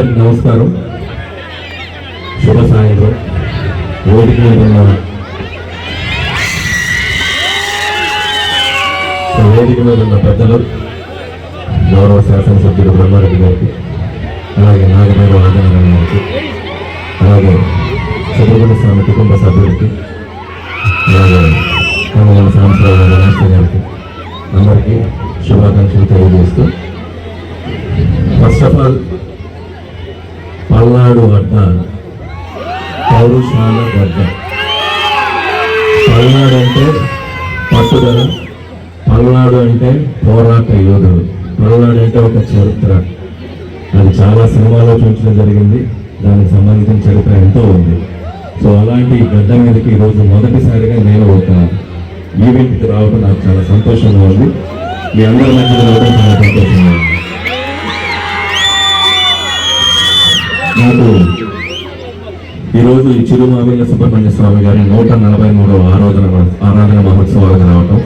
అందరికీ నమస్కారం. శుభ సాయంత్రం. వేదిక మీద ఉన్న పెద్దలు, గౌరవ శాసనసభ్యులు బ్రహ్మారెడ్డి గారికి, అలాగే నాగమేర ఆదినారాయణ గారికి, అలాగే సుబ్రహ్మణ్య స్వామి కుటుంబ సభ్యులకి, అలాగే కమల సాంబరావు గారి గారికి అందరికీ శుభాకాంక్షలు తెలియజేస్తూ, ఫస్ట్ ఆఫ్ ఆల్ పల్నాడు అడ్డ పౌరుషాల గడ్డ. పల్నాడు అంటే పట్టుదల, పల్నాడు అంటే పోరాట యోధుడు, పల్నాడు అంటే ఒక చరిత్ర. అది చాలా సినిమాలో చూపించడం జరిగింది, దానికి సంబంధించిన చరిత్ర ఎంతో ఉంది. సో అలాంటి గడ్డ మీదకి ఈరోజు మొదటిసారిగా నేను ఒక ఈవెంట్కి రావడం నాకు చాలా సంతోషంగా ఉంది. మీ అందరి మధ్య రావడం చాలా సంతోషంగా ఉంది. నాకు ఈరోజు ఈ చిరుమామిళ్ళ సుబ్రహ్మణ్య స్వామి గారి 143వ ఆరాధన మహోత్సవాలకు రావటం,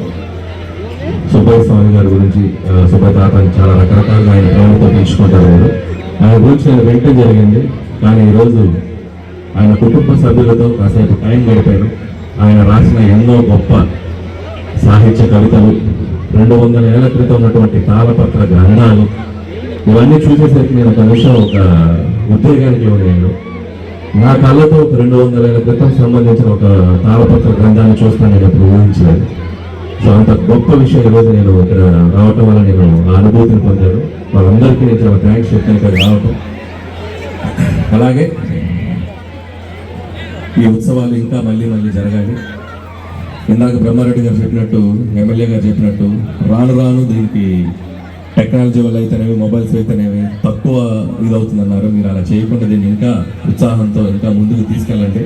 సుబ్బయ్య స్వామి గారి గురించి, సుబ్బయ్య తాతని చాలా రకరకాలుగా ఆయన ప్రేమతో పిలుచుకుంటారు. ఆయన గురించి నేను వింటం జరిగింది, కానీ ఈరోజు ఆయన కుటుంబ సభ్యులతో కాసేపు టైం గడిపాను. ఆయన రాసిన ఎన్నో గొప్ప సాహిత్య కవితలు, 200 ఏళ్ల క్రితం ఉన్నటువంటి తాళపత్ర గ్రంథాలు, ఇవన్నీ చూసేసరికి నేను ఒక నిమిషం ఒక ఉద్వేగానికి లోనయ్యాను. నా కళ్ళతో ఒక 200 ఏళ్ల క్రితం సంబంధించిన ఒక తాళపత్ర గ్రంథాన్ని చూస్తాను నేను ఎప్పుడు ఊహించలేదు. సో అంత గొప్ప విషయం ఈరోజు నేను ఇక్కడ రావటం వల్ల నేను ఆ అనుభూతిని పొందాను. వాళ్ళందరికీ నేను చాలా థ్యాంక్స్ చెప్తాను ఇక్కడ రావటం. అలాగే ఈ ఉత్సవాలు ఇంకా మళ్ళీ జరగాలి. ఇందాక బ్రహ్మారెడ్డి గారు చెప్పినట్టు, ఎమ్మెల్యే గారు చెప్పినట్టు, రాను రాను దీనికి టెక్నాలజీ వల్ల అయితేనేవి, మొబైల్స్ అయితేనేవి తక్కువ ఇదవుతుందన్నారు. మీరు అలా చేయకుండా దీన్ని ఇంకా ఉత్సాహంతో ఇంకా ముందుకు తీసుకెళ్ళండి.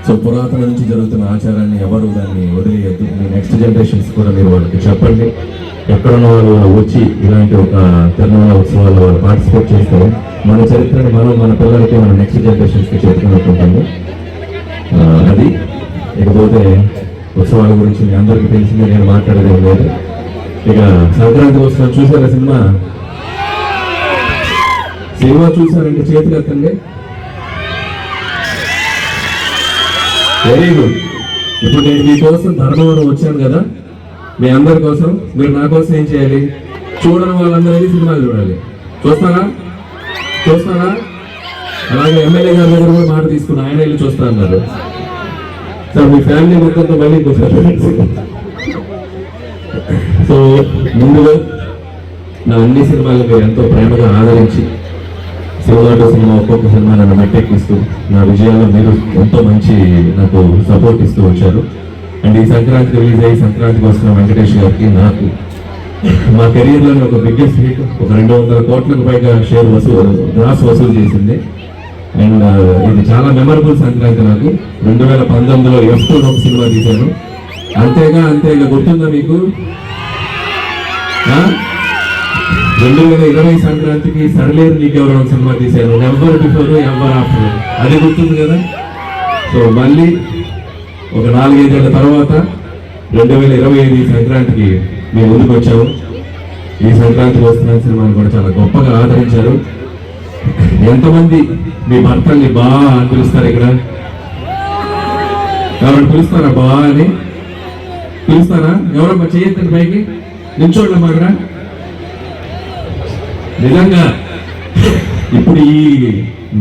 సో పురాతన నుంచి జరుగుతున్న ఆచారాన్ని ఎవరు దాన్ని వదిలేయద్దు. మీ నెక్స్ట్ జనరేషన్స్ కూడా మీరు వాళ్ళకి చెప్పండి. ఎక్కడున్న వాళ్ళు వచ్చి ఇలాంటి ఒక తిరుమల ఉత్సవాల్లో వాళ్ళు పార్టిసిపేట్ చేస్తే మన చరిత్రని మన పిల్లలకి, మన నెక్స్ట్ జనరేషన్స్కి చెప్పుకున్నట్టుంటుంది. అది ఇకపోతే ఉత్సవాల గురించి మీ అందరికీ తెలిసిందే, నేను మాట్లాడేది లేదు. ఇక సంక్రాంతి వస్తున్న చూసారా సినిమా చూసారంటే చేతులు ఎత్తండి. Very good. ఇప్పుడు నేను మీకోసం ధర్మవరం వచ్చాను కదా, మీ అందరి కోసం. మీరు నా కోసం ఏం చేయాలి? చూడని వాళ్ళందరూ సినిమాలు చూడాలి. చూస్తారా? అలాగే ఎమ్మెల్యే గారి దగ్గర కూడా మాట తీసుకుని ఆయన వెళ్ళి చూస్తా అన్నారు. సార్ మీ ఫ్యామిలీ మొత్తంతో మళ్ళీ సో ముందుగా నా అన్ని సినిమాలు మీరు ఎంతో ప్రేమగా ఆదరించి, సినిమా ఒక్కొక్క సినిమా నన్ను మెట్టెక్కిస్తూ, నా విజయాల్లో మీరు ఎంతో మంచి నాకు సపోర్ట్ ఇస్తూ వచ్చారు. అండ్ ఈ సంక్రాంతికి రిలీజ్ అయ్యి సంక్రాంతికి వస్తున్న వెంకటేష్ గారికి, నాకు మా కెరీర్లోనే ఒక బిగ్గెస్ట్ హిట్, ఒక 200 కోట్లకు పైగా గ్రాస్ వసూలు చేసింది. అండ్ ఇది చాలా మెమరబుల్ సంక్రాంతి నాకు. 2019లో F2 ఒక సినిమా తీశాను. అంతేగా గుర్తుందా మీకు? 2020 సంక్రాంతికి సరలేరు నీకెవరో సినిమా తీశాను. నెవర్ బిఫోర్ ఎవర్ ఆఫ్టర్, అది గుర్తుంది కదా. సో మళ్ళీ ఒక 4-5 ఏళ్ల తర్వాత 2025 సంక్రాంతికి మేము ముందుకు వచ్చాము. ఈ సంక్రాంతికి వస్తున్న సినిమాని కూడా చాలా గొప్పగా ఆదరించారు. ఎంతమంది మీ భర్తల్ని బా అని పిలుస్తారు ఇక్కడ? ఎవరు పిలుస్తారా బా అని? పిలుస్తారా? ఎవరమ్మా చేయొద్దండి పైకి, నిల్చోండి అక్కడ. నిజంగా ఇప్పుడు ఈ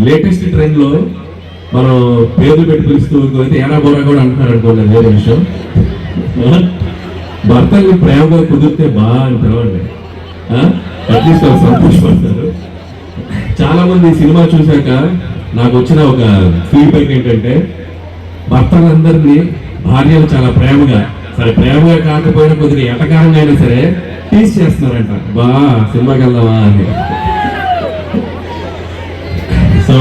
లేటెస్ట్ ట్రెండ్ లో మనం పేర్లు పెట్టి పిలుస్తూ అయితే ఏనాబోరా కూడా అంటున్నారు అనుకోండి, వేరే విషయం. భర్తల్ని ప్రేమగా కుదిరితే బా అని పిలవండి, అట్లీస్ట్ వాళ్ళు సంతోషపడతారు. చాలా మంది సినిమా చూశాక నాకు వచ్చిన ఒక ఫీడ్బ్యాక్ ఏంటంటే, భర్తలందరినీ భార్యలు చాలా ప్రేమగా, సరే ప్రేమగా కాకపోయినా కొద్దిగా ఎటకారంగా అయినా సరే టీస్ చేస్తున్నారంట, బా సినిమాకి వెళ్దామా అని. So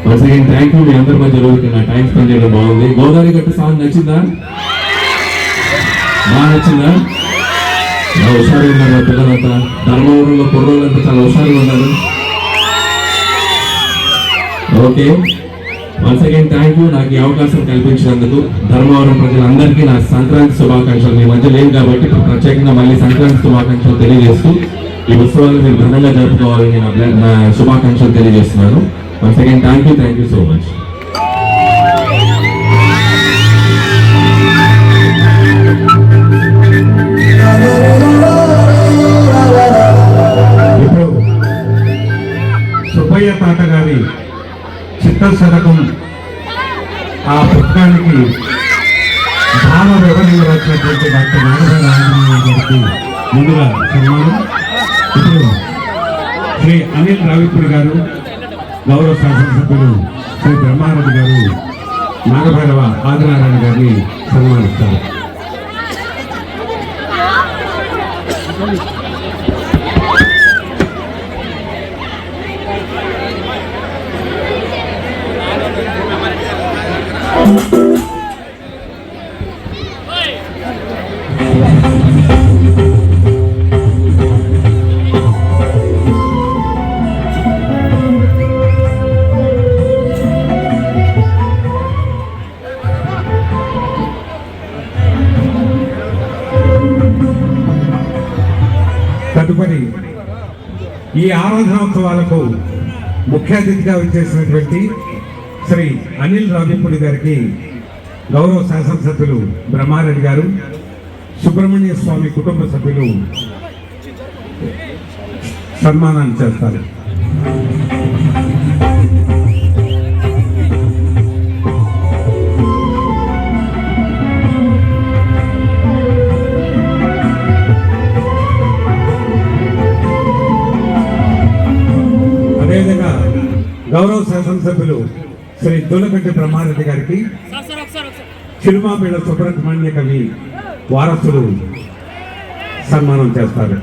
once again thank you. మీ అందరి మధ్య రోజుకి నా టైం స్పెండ్ చేయడం బాగుంది. గోదావరి గట్టు సాంగ్ నచ్చిందా? బాగా నచ్చిందా? చాలా హుషారుగా ఉన్నారు పిల్లలంతా. ధర్మవరంలో కుర్రోళ్ళంతా చాలా హుషారుగా ఉన్నారు. Okay, once again thank you నాకు ఈ అవకాశం కల్పించినందుకు. ధర్మవరం ప్రజలందరికీ నా సంక్రాంతి శుభాకాంక్షలు. మీ మధ్య లేవు కాబట్టి ప్రత్యేకంగా మళ్ళీ సంక్రాంతి శుభాకాంక్షలు తెలియజేస్తూ ఈ ఉత్సవాలు మీరు ఘనంగా జరుపుకోవాలని నా శుభాకాంక్షలు తెలియజేస్తున్నాను. Once again thank you so much. ఇప్పుడు సుబ్బయ్య తాత గారి చిత్తశతకం ఆ పుస్తకానికి భావ వివరణ వచ్చినటువంటి డాక్టర్ నాగరాజ గారికి ముందుగా సన్మానం. ఇప్పుడు శ్రీ అనిల్ రావిపూడి గారు, గౌరవ శాసనసభ్యులు శ్రీ బ్రహ్మారెడ్డి గారు నాగభైరవ ఆదినారాయణ గారిని సన్మానిస్తారు. తదుపరి ఈ ఆరాధనోత్సవాలకు ముఖ్య అతిథిగా వచ్చేసినటువంటి శ్రీ అనిల్ రావిపూడి గారికి గౌరవ శాసనసభ్యులు బ్రహ్మారెడ్డి గారు, సుబ్రహ్మణ్య స్వామి కుటుంబ సభ్యులు సన్మానాన్ని చేస్తారు. అదేవిధంగా గౌరవ శాసనసభ్యులు శ్రీ దూలగడ్డి బ్రహ్మారెడ్డి గారికి చిరుమామిళ్ళ సుబ్రహ్మణ్య కవి వారసులు సన్మానం చేస్తారు.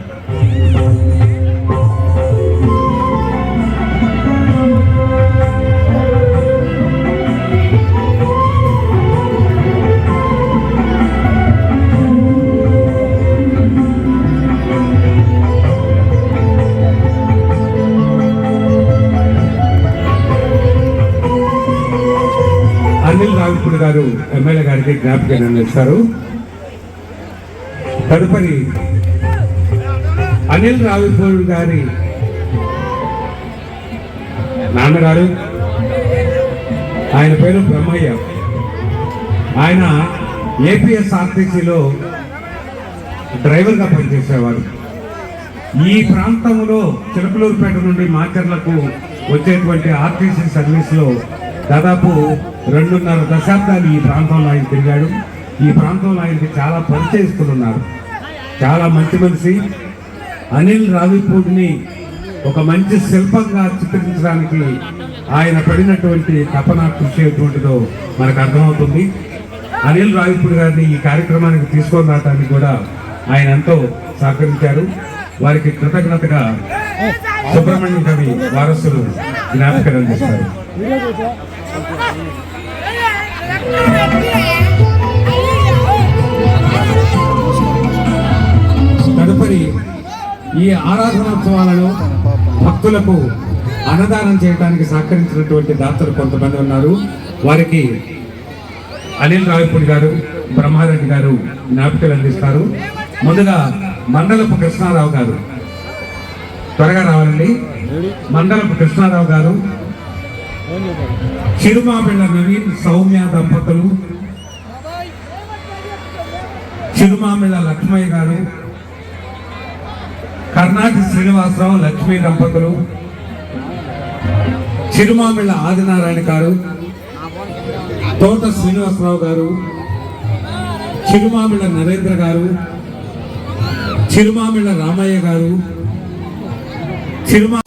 అనిల్ రావిపూడి గారు ఎమ్మెల్యే గారికి జ్ఞాపికను అందిస్తారు. తదుపరి అనిల్ రావిపూడి గారి నాన్నగారు, ఆయన పేరు బ్రహ్మయ్య. ఆయన ఏపీఎస్ఆర్టీసీలో డ్రైవర్గా పనిచేసేవారు. ఈ ప్రాంతంలో చిలకలూరుపేట నుండి మాచర్లకు వచ్చేటువంటి ఆర్టీసీ సర్వీస్లో దాదాపు 2.5 దశాబ్దాలు ఈ ప్రాంతంలో ఆయన తిరిగాడు. ఈ ప్రాంతంలో ఆయనకి చాలా పరిచయస్తులు ఉన్నారు. చాలా మంచి మనిషి. అనిల్ రావిపూడిని ఒక మంచి శిల్పంగా చిత్రించడానికి ఆయన పడినటువంటి తపన, కృషి ఎటువంటిదో మనకు అర్థమవుతుంది. అనిల్ రావిపూడి గారిని ఈ కార్యక్రమానికి తీసుకొని రావడానికి కూడా ఆయన ఎంతో సహకరించారు. వారికి కృతజ్ఞతగా సుబ్రహ్మణ్యం కవి వారసులు జ్ఞాపకం అందిస్తారు. తదుపరి ఈ ఆరాధనోత్సవాలలో భక్తులకు అన్నదానం చేయడానికి సహకరించినటువంటి దాతలు కొంతమంది ఉన్నారు. వారికి అనిల్ రావిపూడి గారు, బ్రహ్మారెడ్డి గారు జ్ఞాపికలు అందిస్తారు. ముందుగా మండలపు కృష్ణారావు గారు, త్వరగా రావాలండి. మండలపు కృష్ణారావు గారు, చిరుమామిళ్ళ నవీన్ సౌమ్య దంపతులు, చిరుమామిళ్ళ లక్ష్మయ్య గారు, కర్ణాటి శ్రీనివాసరావు లక్ష్మీ దంపతులు, చిరుమామిళ్ళ ఆదినారాయణ గారు, తోట శ్రీనివాసరావు గారు, చిరుమామిళ్ళ నరేంద్ర గారు, చిరుమామిళ్ళ రామయ్య గారు, చిరుమా